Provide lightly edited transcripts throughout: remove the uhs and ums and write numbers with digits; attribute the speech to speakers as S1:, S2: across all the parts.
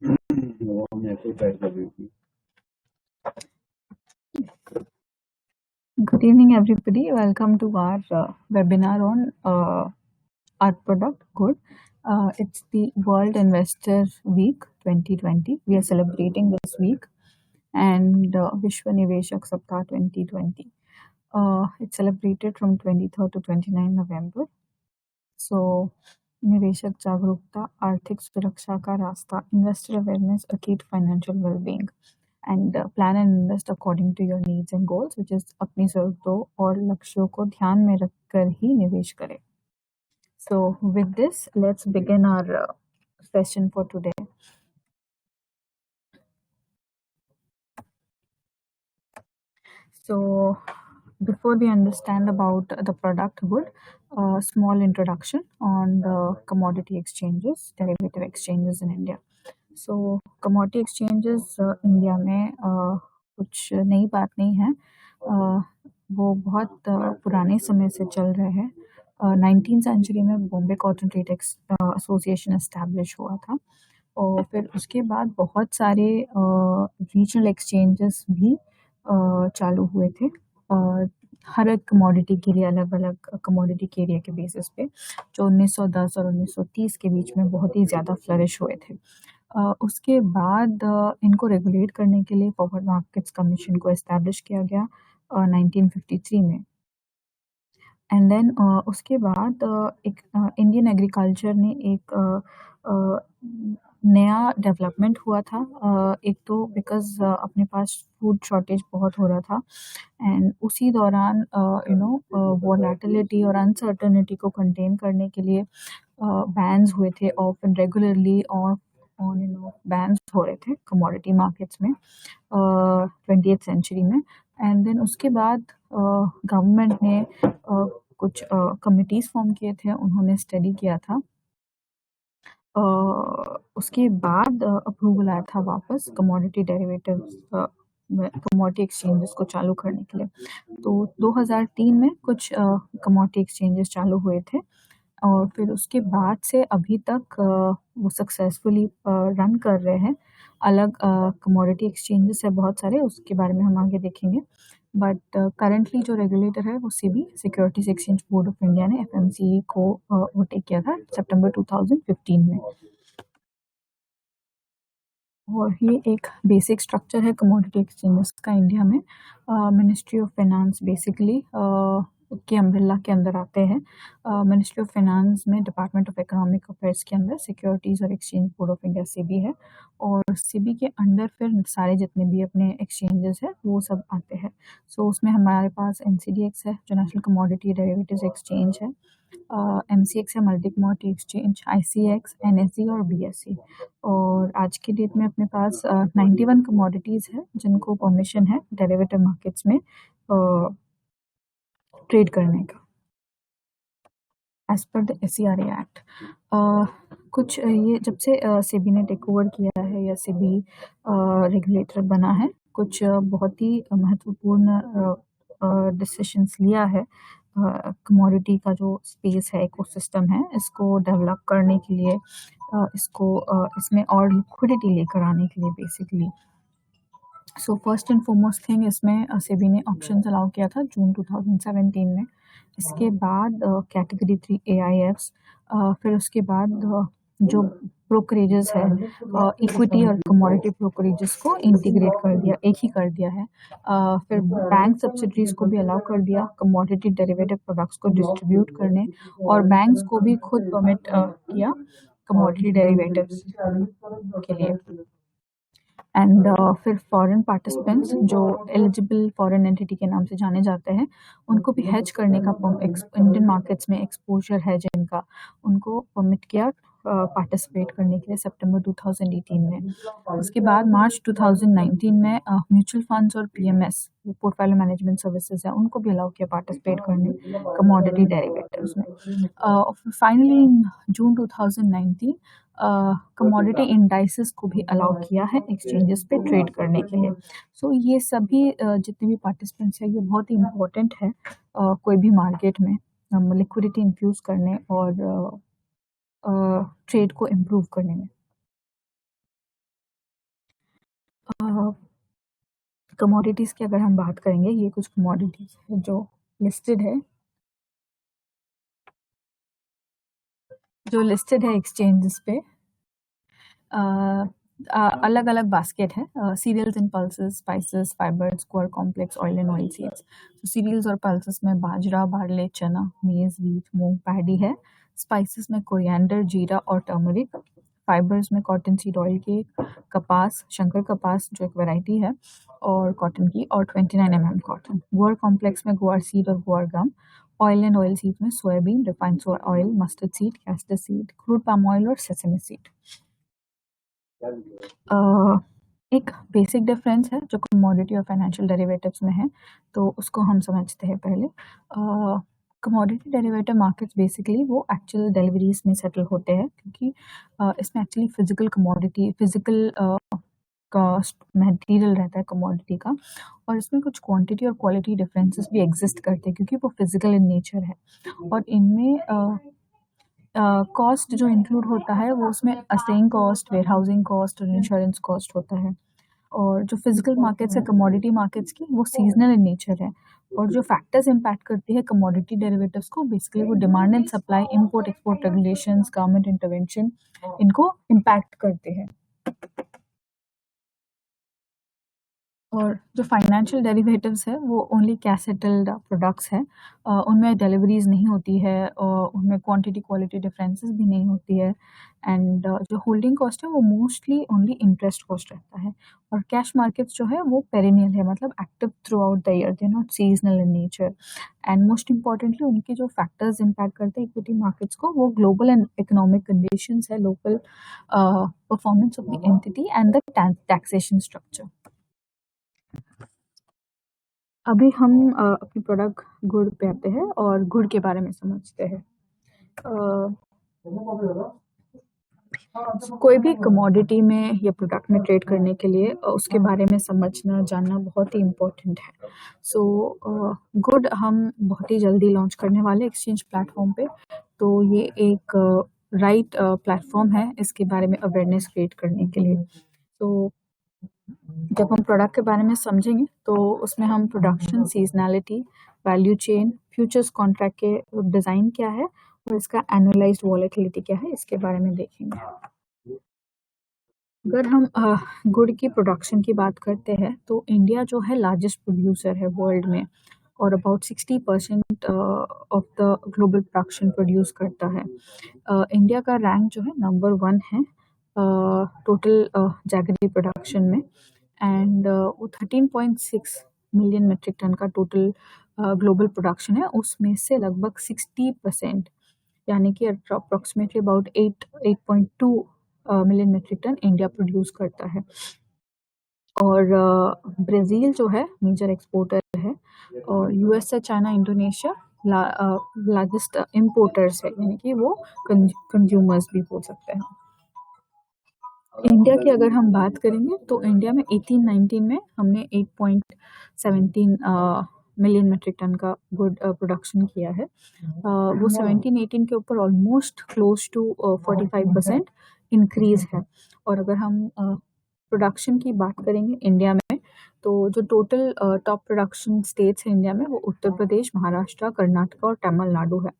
S1: वो message type कर रही थी।
S2: Good evening, everybody. Welcome to our webinar on our product, Good. It's the World Investor Week 2020. We are celebrating this week, and Vishwa Niveshak Saptah 2020. It's celebrated from 23rd to 29 November. So, निवेशक जागरूकता, आर्थिक सुरक्षा का रास्ता, investor awareness, acute financial well-being. And plan and invest according to your needs and goals, which is अपनी ज़रूरतों और लक्ष्यों को ध्यान में रखकर ही निवेश करें. So with this, let's begin our session for today. So before we understand about the product Good, a small introduction on the commodity exchanges, derivative exchanges in India. So commodity exchanges India में कुछ नई बात नहीं है. वो बहुत पुराने समय से चल रहे हैं. 19th सेंचुरी में Bombay cotton trade association establish हुआ था, और फिर उसके बाद बहुत सारे रीजनल एक्सचेंजेस भी चालू हुए थे, हर एक कमोडिटी के लिए अलग अलग कमोडिटी के एरिया के बेसिस पे, जो 1910 और 1930 के बीच में बहुत ही ज़्यादा फ्लरिश हुए थे. उसके बाद इनको रेगुलेट करने के लिए फॉरवर्ड मार्केट्स कमीशन को एस्टैब्लिश किया गया 1953 में. एंड देन उसके बाद एक इंडियन एग्रीकल्चर ने एक नया डेवलपमेंट हुआ था. एक तो बिकॉज अपने पास फूड शॉर्टेज बहुत हो रहा था, एंड उसी दौरान वोलेटिलिटी और अनसर्टेनिटी को कंटेन करने के लिए बैन्स हुए थे ऑफ एंड रेगुलरली, और बैन्स हो रहे थे कमोडिटी मार्केट्स में 20th सेंचुरी में. एंड देन उसके बाद गवर्नमेंट ने कुछ कमिटीज़ फॉर्म किए थे, उन्होंने स्टडी किया था. उसके बाद अप्रूवल आया था वापस कमोडिटी डेरिवेटिव्स कमोडिटी एक्सचेंजेस को चालू करने के लिए. तो 2003 में कुछ कमोडिटी एक्सचेंजेस चालू हुए थे, और फिर उसके बाद से अभी तक वो सक्सेसफुली रन कर रहे हैं. अलग कमोडिटी एक्सचेंजेस है बहुत सारे, उसके बारे में हम आगे देखेंगे. बट करंटली जो रेगुलेटर है वो SEBI, securities exchange board of India ने एफएमसीई को ओवरटेक किया था सितंबर 2015 में. और ये एक बेसिक स्ट्रक्चर है कमोडिटी एक्सचेंजेस का इंडिया में. मिनिस्ट्री ऑफ फाइनेंस बेसिकली के अम्ब्रेला के अंदर आते हैं. मिनिस्ट्री ऑफ फाइनेंस में डिपार्टमेंट ऑफ इकोनॉमिक अफेयर्स के अंदर सिक्योरिटीज़ और exchange board of India SEBI है, और सेबी के अंडर फिर सारे जितने भी अपने एक्सचेंजेस है वो सब आते हैं. सो उसमें हमारे पास एनसीडीएक्स है जो नेशनल कमोडिटी डेरिवेटिव्स एक्सचेंज है, एमसीएक्स है मल्टी कमोडिटी एक्सचेंज, आईसीएक्स, एनएसई और बीएसई. और आज की डेट में अपने पास 91 कमोडिटीज़ है जिनको परमिशन है डेरिवेटिव मार्केट्स में ट्रेड करने का as per the SCRA act. कुछ ये जब से सेबी ने टेक ओवर किया है या सेबी रेगुलेटर बना है, कुछ बहुत ही महत्वपूर्ण डिसीशंस लिया है. कमोडिटी का जो स्पेस है, इकोसिस्टम है, इसको डेवलप करने के लिए, इसमें और लिक्विडिटी लेकर आने के लिए basically. So first and foremost thing, इसमें सेबी ने ऑप्शन अलाउ किया था जून 2017 में. इसके बाद कैटेगरी 3 AIFs, फिर उसके बाद जो ब्रोकरेजेस है, इक्विटी और कमोडिटी ब्रोकरेजेस को इंटीग्रेट कर दिया, एक ही कर दिया है. फिर बैंक सब्सिडरीज को भी अलाउ कर दिया कमोडिटी डेरिवेटिव प्रोडक्ट्स को डिस्ट्रीब्यूट करने, और बैंक्स को भी खुद परमिट किया कमोडिटी डेरिवेटिव्स के लिए. एंड फिर फॉरेन पार्टिसिपेंट्स जो एलिजिबल फॉरेन एंटिटी के नाम से जाने जाते हैं, उनको भी हेज करने का इंडियन मार्केट्स में एक्सपोजर है जिनका, उनको परमिट किया पार्टिसिपेट करने के लिए सितंबर 2018 में. उसके बाद मार्च 2019 में म्यूचुअल फंड्स और PMS पोर्टफोलियो मैनेजमेंट सर्विसेज है, उनको भी अलाउ किया पार्टिसिपेट करने कमोडिटी डेरिवेटिव्स में. Finally in June 2019 commodity indices को भी अलाउ किया है एक्सचेंजेस पे ट्रेड करने के लिए. सो ये सभी जितने भी पार्टिसिपेंट्स हैं, ये बहुत ही इम्पोर्टेंट है कोई भी मार्केट में लिक्विडिटी इन्फ्यूज़ करने और ट्रेड को इम्प्रूव करने में. कमोडिटीज़ की अगर हम बात करेंगे, ये कुछ कमोडिटीज़ है जो लिस्टेड है एक्सचेंजेस पे। अलग अलग बास्केट है। Cereals and pulses, spices, fibres, core complex, oil and oil seeds. तो सीरियल्स और पल्सेस में bajra, barley, chana, maize, wheat, moong, paddy है। स्पाइसेस में कोरिएंडर, जीरा और टर्मरिक। फाइबर्स में cotton seed oil cake, kapas, Shankar कपास जो एक वैरायटी है और कॉटन की, और 29 कॉटन। गुआर कॉम्प्लेक्स में गुआर सीड और गुआर गम। ऑयल एंड ऑयल सीड में soybean, refined oil, mustard seed, castor seed, crude palm oil और सेसमी सीड। एक बेसिक डिफरेंस है जो कमोडिटी और फाइनेंशियल डेरिवेटिव्स में है, तो उसको हम समझते हैं पहले। कमोडिटी डेरिवेटिव मार्केट्स बेसिकली वो एक्चुअल डिलीवरीज में सेटल होते हैं, क्योंकि इसमें actually physical commodity, physical cost material रहता है कमोडिटी का, और इसमें कुछ क्वांटिटी और क्वालिटी डिफरेंसेस भी एग्जिस्ट करते हैं क्योंकि वो फिजिकल इन नेचर है। और इनमें कॉस्ट जो इंक्लूड होता है वो उसमें असेइंग कॉस्ट, वेयरहाउसिंग कॉस्ट और इंश्योरेंस कॉस्ट होता है। और जो फिजिकल मार्केट्स है कमोडिटी मार्केट्स की, वो सीजनल इन नेचर है। और जो फैक्टर्स इम्पैक्ट करती है कमोडिटी डेरिवेटिव्स को, बेसिकली वो demand and supply, import export regulations, government intervention, इनको इम्पैक्ट करते हैं। और जो फाइनेंशियल डेरिवेटिव्स है वो ओनली कैश सेटल्ड प्रोडक्ट्स है। उनमें डिलीवरीज नहीं होती है और उनमें क्वांटिटी क्वालिटी डिफरेंसेस भी नहीं होती है। एंड जो होल्डिंग कॉस्ट है वो मोस्टली ओनली इंटरेस्ट कॉस्ट रहता है। और कैश मार्केट्स जो है वो पेरिनियल है, मतलब active through out the year, they not seasonal in nature. And most importantly उनके जो फैक्टर्स इम्पैक्ट करते हैं इक्विटी मार्केट्स को, वो ग्लोबल एंड इकोनॉमिक कंडीशंस है, local performance of the entity and the taxation structure. अभी हम अपनी प्रोडक्ट गुड़ पे आते हैं और गुड़ के बारे में समझते हैं। कोई भी कमोडिटी में या प्रोडक्ट में ट्रेड करने के लिए उसके बारे में समझना जानना बहुत ही इम्पोर्टेंट है। सो गुड हम बहुत ही जल्दी लॉन्च करने वाले एक्सचेंज प्लेटफॉर्म पे, तो ये एक राइट प्लेटफॉर्म है इसके बारे में अवेयरनेस क्रिएट करने के लिए। तो जब हम प्रोडक्ट के बारे में समझेंगे तो उसमें हम production, seasonality, value chain, futures contract के डिज़ाइन क्या है और इसका एनुअलाइज्ड वॉलेटिलिटी क्या है, इसके बारे में देखेंगे। अगर हम गुड़ की प्रोडक्शन की बात करते हैं तो इंडिया जो है लार्जेस्ट प्रोड्यूसर है वर्ल्ड में, और about 60% of the global production produce करता है। इंडिया का रैंक जो है नंबर 1 है टोटल जैगरी प्रोडक्शन में। एंड वो 13.6 मिलियन मेट्रिक टन का टोटल ग्लोबल प्रोडक्शन है, उसमें से लगभग 60% यानी कि approximately about 8.2 million metric ton India produce करता है। और ब्राज़ील जो है मेजर एक्सपोर्टर है, और यूएस से चाइना, इंडोनेशिया लार्जेस्ट इम्पोर्टर्स है, यानी कि वो कंज्यूमर्स भी बोल सकते हैं। इंडिया की अगर हम बात करेंगे तो इंडिया में 18-19 में हमने 8.17 मिलियन मेट्रिक टन का गुड प्रोडक्शन किया है। वो 17-18 के ऊपर ऑलमोस्ट क्लोज टू 45% इंक्रीज है। और अगर हम प्रोडक्शन की बात करेंगे इंडिया में, तो जो टोटल टॉप प्रोडक्शन स्टेट्स हैं इंडिया में, वो उत्तर प्रदेश, महाराष्ट्र, कर्नाटक और तमिलनाडु है।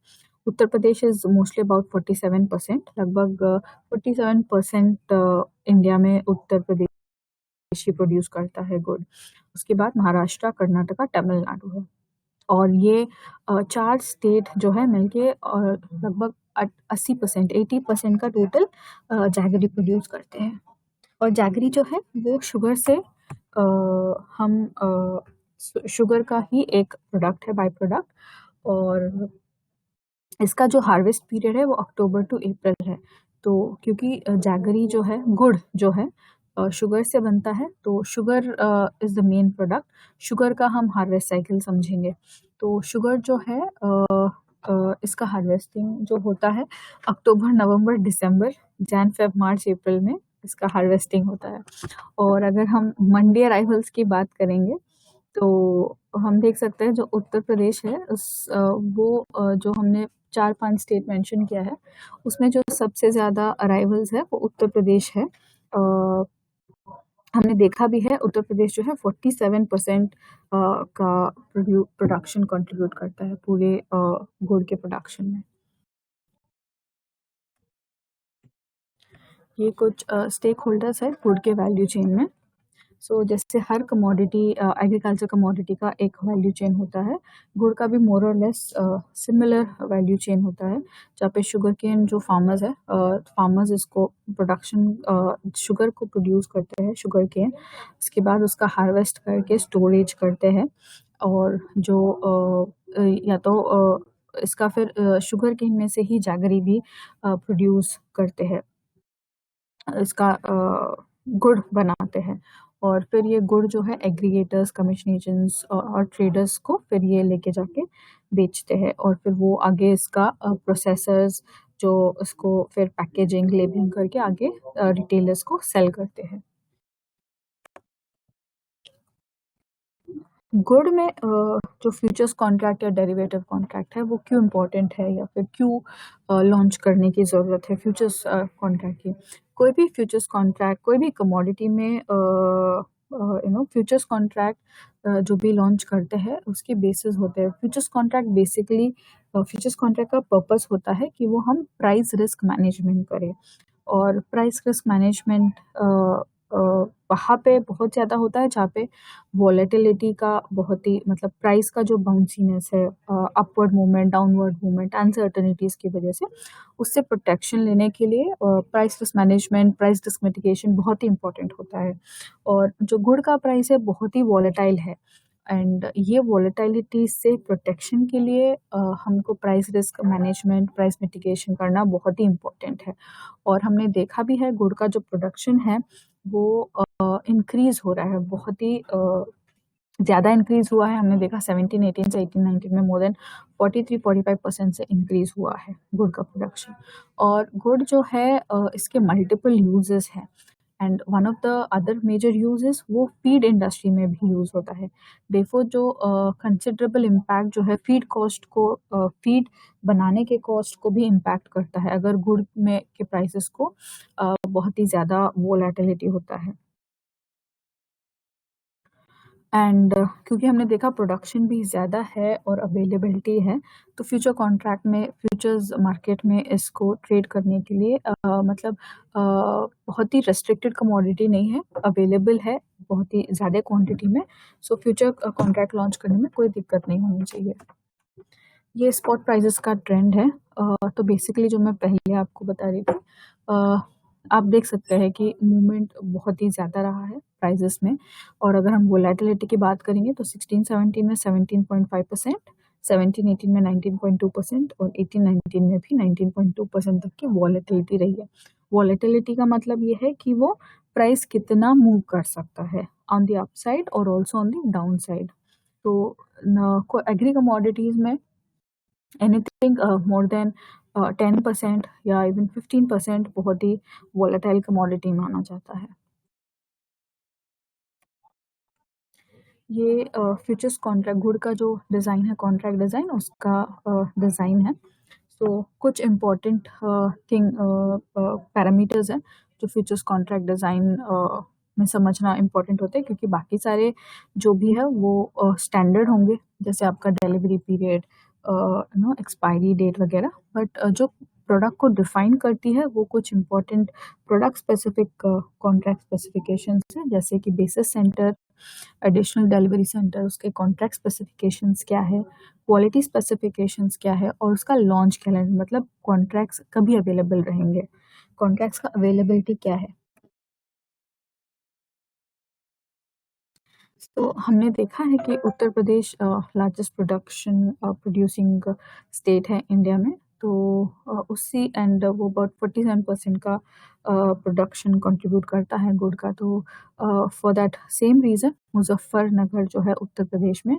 S2: Uttar Pradesh is mostly about 47%, लगभग 47% इंडिया में उत्तर प्रदेश ही प्रोड्यूस करता है गुड़। उसके बाद महाराष्ट्र, कर्नाटका, तमिलनाडु है। और ये 4 स्टेट जो है मिलके लगभग 80% का टोटल जैगरी प्रोड्यूस करते हैं। और जैगरी जो है वो शुगर से हम शुगर का ही एक प्रोडक्ट है, बाय प्रोडक्ट। और इसका जो हार्वेस्ट पीरियड है वो अक्टूबर टू अप्रैल है। तो क्योंकि जैगरी जो है, गुड़ जो है शुगर से बनता है, तो sugar is the main product. Sugar का हम हार्वेस्ट साइकिल समझेंगे। तो शुगर जो है इसका हार्वेस्टिंग जो होता है अक्टूबर, नवंबर, दिसंबर, जैन, फेब, मार्च, अप्रैल में इसका हार्वेस्टिंग होता है। और अगर हम मंडी अराइवल्स की बात करेंगे तो हम देख सकते हैं जो उत्तर प्रदेश है वो जो हमने 4-5 स्टेट मेंशन किया है, उसमें जो सबसे ज़्यादा अराइवल्स है वो उत्तर प्रदेश है। हमने देखा भी है उत्तर प्रदेश जो है 47% का प्रोडक्शन कंट्रीब्यूट करता है पूरे गुड़ के प्रोडक्शन में। ये कुछ स्टेक होल्डर्स है गुड़ के वैल्यू चेन में। जैसे हर कमोडिटी एग्रीकल्चर कमोडिटी का एक वैल्यू चेन होता है, गुड़ का भी मोर और लेस सिमिलर वैल्यू चेन होता है, जहाँ पे शुगर केन जो फार्मर्स है, फार्मर्स इसको प्रोडक्शन शुगर को प्रोड्यूस करते हैं, शुगर केन, उसके बाद उसका हार्वेस्ट करके स्टोरेज करते हैं, और जो या तो इसका फिर शुगर केन में से ही जैगरी भी प्रोड्यूस करते हैं, इसका गुड़ बनाते हैं, और फिर ये गुड़ जो है एग्रीगेटर्स, कमीशन एजेंट्स और ट्रेडर्स को फिर ये लेके जाके बेचते हैं, और फिर वो आगे इसका प्रोसेसर्स जो इसको फिर पैकेजिंग, लेबलिंग करके आगे रिटेलर्स को सेल करते हैं। गुड़ में जो फ्यूचर्स कॉन्ट्रैक्ट या डेरिवेटिव कॉन्ट्रैक्ट है वो क्यों इम्पोर्टेंट है, या फिर क्यों लॉन्च करने की ज़रूरत है फ्यूचर्स कॉन्ट्रैक्ट की। कोई भी फ्यूचर्स कॉन्ट्रैक्ट, कोई भी कमोडिटी में फ्यूचर्स कॉन्ट्रैक्ट जो भी लॉन्च करते हैं उसके बेसिस होते हैं। Futures contract basically, futures contract का पर्पस होता है कि वो हम प्राइस रिस्क मैनेजमेंट करें, और प्राइस रिस्क मैनेजमेंट वहाँ पे बहुत ज़्यादा होता है जहाँ पे वॉलेटिलिटी का बहुत ही, मतलब प्राइस का जो बाउंसीनेस है, upward movement, downward movement, uncertainties की वजह से, उससे प्रोटेक्शन लेने के लिए price risk management, price risk mitigation बहुत ही इंपॉर्टेंट होता है। और जो गुड़ का प्राइस है बहुत ही वॉलेटाइल है, एंड ये वॉलेटिलिटी से प्रोटेक्शन के लिए हमको price risk management, price mitigation करना बहुत ही इम्पोर्टेंट है। और हमने देखा भी है गुड़ का जो प्रोडक्शन है वो इंक्रीज़ हो रहा है, बहुत ही ज़्यादा इंक्रीज़ हुआ है। हमने देखा 17-18 से 18-19 में मोर देन 43-45% से इंक्रीज़ हुआ है गुड़ का प्रोडक्शन। और गुड़ जो है इसके मल्टीपल यूजेस हैं, and one of the other major uses वो फीड इंडस्ट्री में भी यूज़ होता है। देयरफॉर जो कंसिडरेबल इम्पैक्ट जो है फीड कॉस्ट को, फीड बनाने के कॉस्ट को भी इम्पैक्ट करता है अगर गुड़ में के प्राइसेस को बहुत ही ज़्यादा वोलेटिलिटी होता है। एंड क्योंकि हमने देखा प्रोडक्शन भी ज़्यादा है और अवेलेबिलिटी है, तो फ्यूचर कॉन्ट्रैक्ट में, फ्यूचर्स मार्केट में इसको ट्रेड करने के लिए मतलब बहुत ही रेस्ट्रिक्टेड कमोडिटी नहीं है, अवेलेबल है बहुत ही ज़्यादा क्वांटिटी में। सो फ्यूचर कॉन्ट्रैक्ट लॉन्च करने में कोई दिक्कत नहीं होनी चाहिए। ये स्पॉट प्राइसेस का ट्रेंड है। तो बेसिकली जो मैं पहले आपको बता रही थी, आप देख सकते हैं कि मूवमेंट बहुत ही ज़्यादा रहा है प्राइसेस में, और अगर हम वोलेटिलिटी की बात करेंगे तो 16-17 में 17.5%, 17-18 में 19.2%, और 18-19 में भी 19.2% तक की वोलेटिलिटी रही है। वोलेटिलिटी का मतलब ये है कि वो प्राइस कितना मूव कर सकता है ऑन द अपसाइड और also on the down side. तो एग्री कमोडिटीज़ में एनीथिंग मोर देन 10% या इवन 15% बहुत ही वोलेटाइल कमोडिटी माना जाता है। ये फ्यूचर्स कॉन्ट्रैक्ट, गुड़ का जो डिज़ाइन है, कॉन्ट्रैक्ट डिज़ाइन, उसका डिज़ाइन है। कुछ इम्पोर्टेंट थिंग पैरामीटर्स हैं जो फ्यूचर्स कॉन्ट्रैक्ट डिज़ाइन में समझना इम्पोर्टेंट होते हैं, क्योंकि बाकी सारे जो भी है वो स्टैंडर्ड होंगे, जैसे आपका डिलीवरी पीरियड, एक्सपायरी डेट वगैरह, बट जो प्रोडक्ट को डिफाइन करती है वो कुछ important product specific contract specifications हैं, जैसे कि basis centre, additional delivery centre, उसके कॉन्ट्रैक्ट स्पेसिफिकेशंस क्या है, क्वालिटी स्पेसिफिकेशंस क्या है, और उसका लॉन्च कैलेंडर, मतलब कॉन्ट्रैक्ट्स कभी अवेलेबल रहेंगे, कॉन्ट्रैक्ट्स का अवेलेबिलिटी क्या है। तो हमने देखा है कि Uttar Pradesh largest producing state है इंडिया में, तो उसी एंड वो अबाउट 47% का प्रोडक्शन कंट्रीब्यूट करता है गुड़ का। तो for that same reason Muzaffarnagar जो है उत्तर प्रदेश में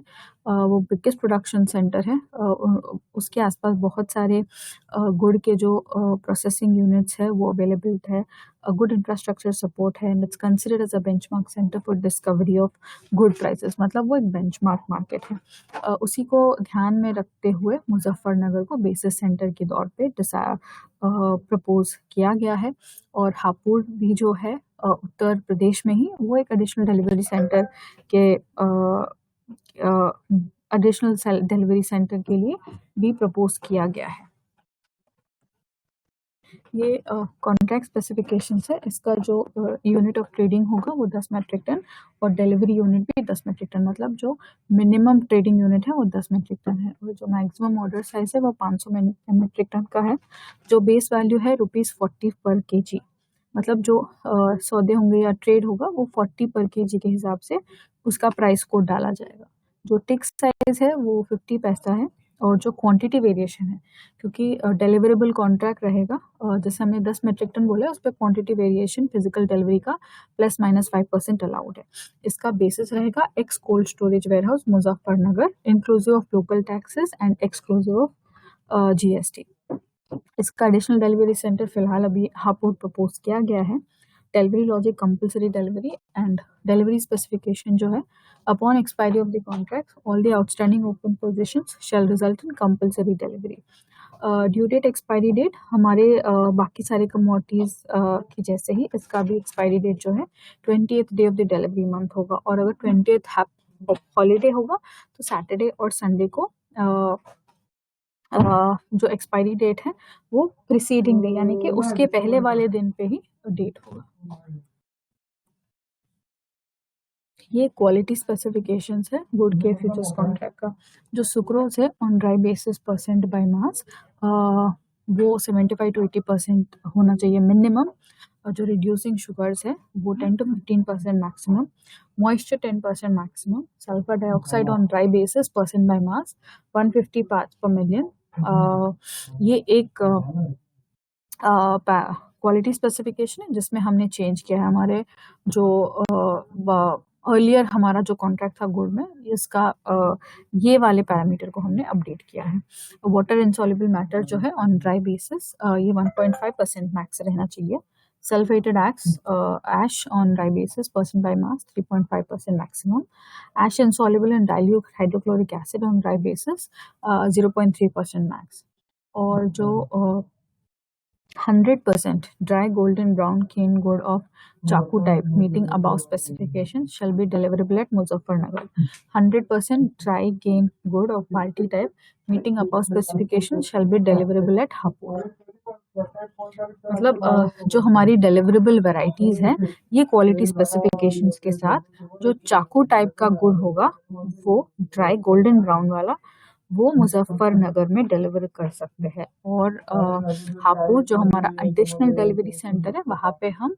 S2: वो बिगेस्ट प्रोडक्शन सेंटर है। उसके आसपास बहुत सारे गुड़ के जो प्रोसेसिंग यूनिट्स है वो अवेलेबल है, गुड इंफ्रास्ट्रक्चर सपोर्ट है, and it's considered as a benchmark centre for discovery of good prices, मतलब वो एक बेंचमार्क मार्केट है। उसी को ध्यान में रखते हुए मुजफ्फरनगर को बेसिस सेंटर के तौर पे प्रपोज किया गया है, और हापुड़ भी जो है उत्तर प्रदेश में ही, वो एक एडिशनल डिलीवरी सेंटर के एडिशनल डिलीवरी सेंटर के लिए भी प्रपोज किया गया है। ये कॉन्ट्रैक्ट स्पेसिफिकेशंस है। इसका जो यूनिट ऑफ ट्रेडिंग होगा वो 10 मेट्रिक टन और डिलीवरी यूनिट भी 10 मेट्रिक टन, मतलब जो मिनिमम ट्रेडिंग यूनिट है वो 10 मेट्रिक टन है और जो मैक्सिमम ऑर्डर साइज है वो 500 मेट्रिक टन का है। जो बेस वैल्यू है ₹40 पर केजी, मतलब जो सौदे होंगे या ट्रेड होगा वो 40 पर केजी के हिसाब से उसका प्राइस कोड डाला जाएगा। जो टिक्स साइज है वो 50 पैसा है और जो क्वांटिटी वेरिएशन है, क्योंकि डिलीवरेबल कॉन्ट्रैक्ट रहेगा, जैसे हमने 10 मेट्रिक टन बोला है उस पर क्वांटिटी वेरिएशन फिजिकल डिलीवरी का +-5% अलाउड है। इसका बेसिस रहेगा ex cold storage warehouse Muzaffarnagar, inclusive of local taxes and exclusive of GST। इसका एडिशनल डिलीवरी सेंटर फिलहाल अभी हापुड़ प्रपोज किया गया है। Delivery logic compulsory delivery and delivery specification जो है, upon expiry of the contract all the outstanding open positions shall result in compulsory delivery. Due date expiry date हमारे बाकी सारे कमोडिटीज की जैसे ही इसका भी एक्सपायरी डेट जो है 20th day of the delivery month होगा और अगर 20th हॉलीडे होगा तो सैटरडे और संडे को जो एक्सपायरी डेट है वो प्रीसीडिंग डे यानी कि उसके पहले वाले दिन पे ही डेट होगा। ये क्वालिटी स्पेसिफिकेशंस है गुड के फ्यूचर्स कॉन्ट्रैक्ट का। जो सुक्रोज है on dry basis % by mass वो 75 to 80% होना चाहिए मिनिमम, और जो रिड्यूसिंग शुगर्स है वो 10 to 15% maximum, moisture 10% maximum, sulphur dioxide on dry basis % by mass 150 parts पर मिलियन। ये एक क्वालिटी स्पेसिफिकेशन है जिसमें हमने चेंज किया है हमारे जो अर्लियर हमारा जो कॉन्ट्रैक्ट था गुड में, इसका ये वाले पैरामीटर को हमने अपडेट किया है। वाटर इनसॉल्युबल मैटर जो है ऑन ड्राई बेसिस ये 1.5% मैक्स रहना चाहिए। Sulphated ash on dry basis % by mass 3.5% maximum. Ash insoluble in dilute hydrochloric acid on dry basis 0.3% max. और जो 100% dry golden brown cane gourd of chaku type meeting above specifications shall be deliverable at Muzaffarnagar. 100% dry cane gourd of balti type meeting above specifications shall be deliverable at Hapur. मतलब जो हमारी deliverable varieties हैं ये quality specifications के साथ, जो चाकू type का गुड़ होगा वो ड्राई गोल्डन ब्राउन वाला वो मुजफ्फरनगर में डिलीवर कर सकते हैं और हापुड़ जो हमारा एडिशनल डिलीवरी सेंटर है वहाँ पे हम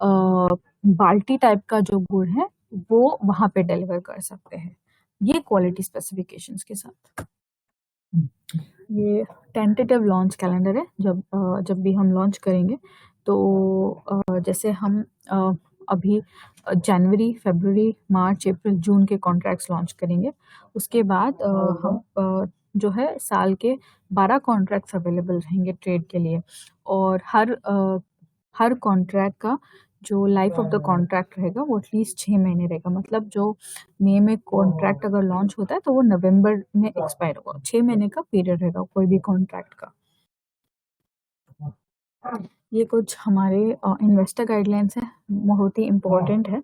S2: बाल्टी टाइप का जो गुड़ है वो वहाँ पे डिलीवर कर सकते हैं, ये क्वालिटी स्पेसिफिकेशंस के साथ। ये टेंटेटिव लॉन्च कैलेंडर है, जब भी हम लॉन्च करेंगे तो जैसे हम अभी जनवरी, फरवरी, मार्च, अप्रैल, जून के कॉन्ट्रैक्ट्स लॉन्च करेंगे। उसके बाद हम जो है साल के 12 कॉन्ट्रैक्ट्स अवेलेबल रहेंगे ट्रेड के लिए और हर कॉन्ट्रैक्ट का जो लाइफ ऑफ द कॉन्ट्रैक्ट रहेगा वो एटलीस्ट 6 महीने रहेगा। मतलब जो मई में कॉन्ट्रैक्ट अगर लॉन्च होता है तो वो नवंबर में एक्सपायर होगा। 6 महीने का पीरियड रहेगा कोई भी कॉन्ट्रैक्ट का। ये कुछ हमारे इन्वेस्टर गाइडलाइंस है, बहुत ही इम्पोर्टेंट है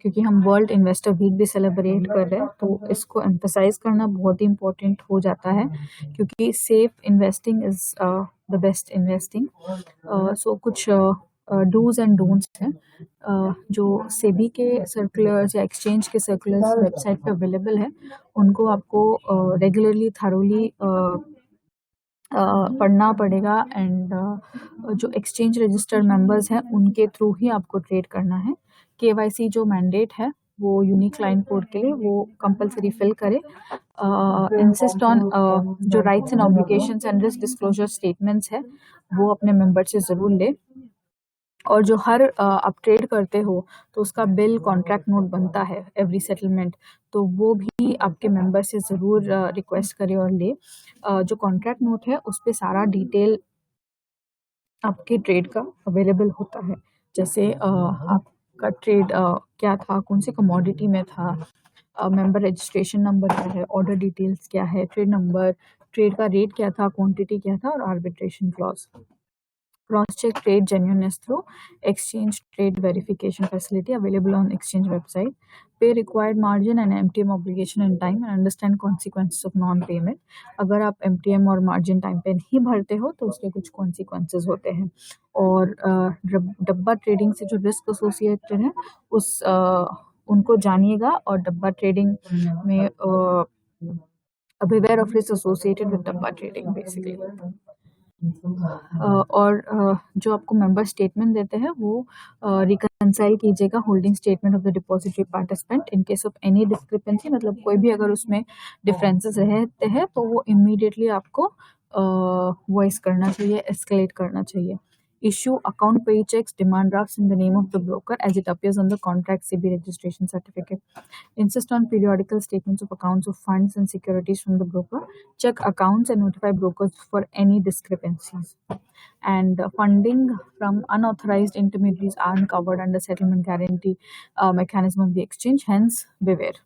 S2: क्योंकि हम वर्ल्ड इन्वेस्टर वीक भी सेलिब्रेट कर रहे हैं तो इसको एम्फसाइज करना बहुत ही इम्पोर्टेंट हो जाता है क्योंकि safe investing is the best investing. So कुछ डूज एंड डोंट्स हैं जो सेबी के सर्कुलर्स या एक्सचेंज के सर्कुलर्स वेबसाइट पे अवेलेबल है, उनको आपको रेगुलरली थारोली पढ़ना पड़ेगा एंड जो एक्सचेंज रजिस्टर्ड मेंबर्स हैं उनके थ्रू ही आपको ट्रेड करना है। KYC जो मैंडेट है वो यूनिक क्लाइंट कोड के लिए वो कंपलसरी फिल करे। इंसिस्ट ऑन जो rights and obligations and risk disclosure statements है वो अपने मेंबर से ज़रूर ले और जो हर आप ट्रेड करते हो तो उसका बिल कॉन्ट्रैक्ट नोट बनता है एवरी सेटलमेंट, तो वो भी आपके मेंबर से ज़रूर रिक्वेस्ट करे और ले। जो कॉन्ट्रैक्ट नोट है उस पर सारा डिटेल आपके ट्रेड का अवेलेबल होता है, जैसे आपका ट्रेड क्या था, कौन सी कमोडिटी में था, मेंबर रजिस्ट्रेशन नंबर क्या है, ऑर्डर डिटेल्स क्या है, ट्रेड नंबर, ट्रेड का रेट क्या था, क्वांटिटी क्या था और arbitration clause. Cross-check trade genuineness through exchange trade verification facility available on exchange website. Pay required margin and MTM obligation in time and understand consequences of non-payment. अगर आप MTM और margin time पे नहीं भरते हो तो उसके कुछ consequences होते हैं. और डब्बा ट्रेडिंग से जो रिस्क एसोसिएटेड है उनको जानिएगा और डब्बा ट्रेडिंग में beware of risk associated with डब्बा ट्रेडिंग बेसिकली. और जो आपको मेंबर स्टेटमेंट देते हैं वो रिकंसाइल कीजिएगा holding statement of the depository participant in case of any discrepancy. मतलब कोई भी अगर उसमें डिफरेंसेस रहते हैं तो वो इमीडिएटली आपको वॉइस करना चाहिए, एस्केलेट करना चाहिए. Issue account pay checks, demand drafts in the name of the broker as it appears on the contract CB registration certificate. Insist on periodical statements of accounts of funds and securities from the broker. Check accounts and notify brokers for any discrepancies. And funding from unauthorized intermediaries aren't covered under settlement guarantee mechanism of the exchange. Hence, beware.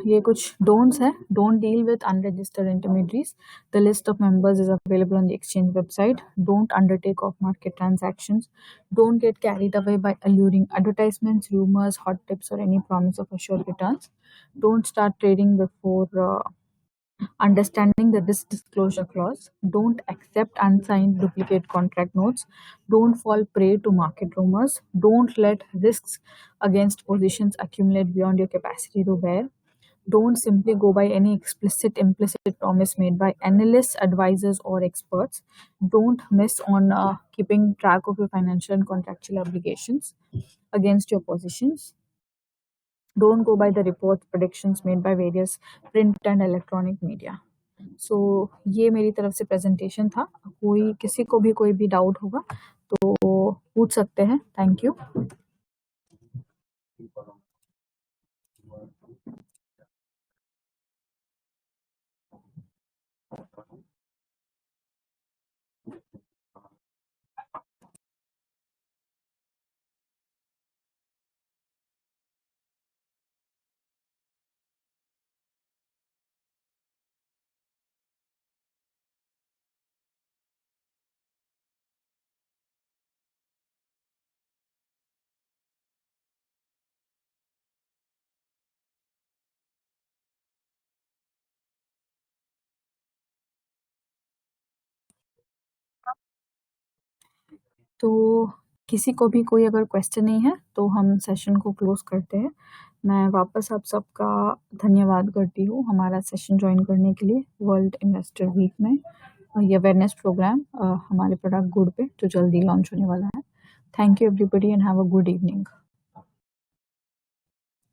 S2: ये कुछ don'ts है. Don't deal with unregistered intermediaries. The list of members is available on the exchange website. Don't undertake off-market transactions. Don't get carried away by alluring advertisements, rumors, hot tips, or any promise of assured returns. Don't start trading before understanding the risk disclosure clause. Don't accept unsigned duplicate contract notes. Don't fall prey to market rumors. Don't let risks against positions accumulate beyond your capacity to bear. Don't simply go by any implicit promise made by analysts, advisors, or experts. Don't miss on keeping track of your financial and contractual obligations against your positions. Don't go by the reports, predictions made by various print and electronic media. So ये मेरी तरफ से presentation था. किसी को भी कोई भी डाउट होगा तो पूछ सकते हैं. Thank you. तो किसी को भी कोई अगर क्वेश्चन नहीं है तो हम सेशन को क्लोज करते हैं. मैं वापस आप सबका धन्यवाद करती हूँ हमारा सेशन ज्वाइन करने के लिए वर्ल्ड इन्वेस्टर वीक में. ये अवेयरनेस प्रोग्राम हमारे प्रोडक्ट गुड पे जो जल्दी लॉन्च होने वाला है. Thank you everybody and have a good evening.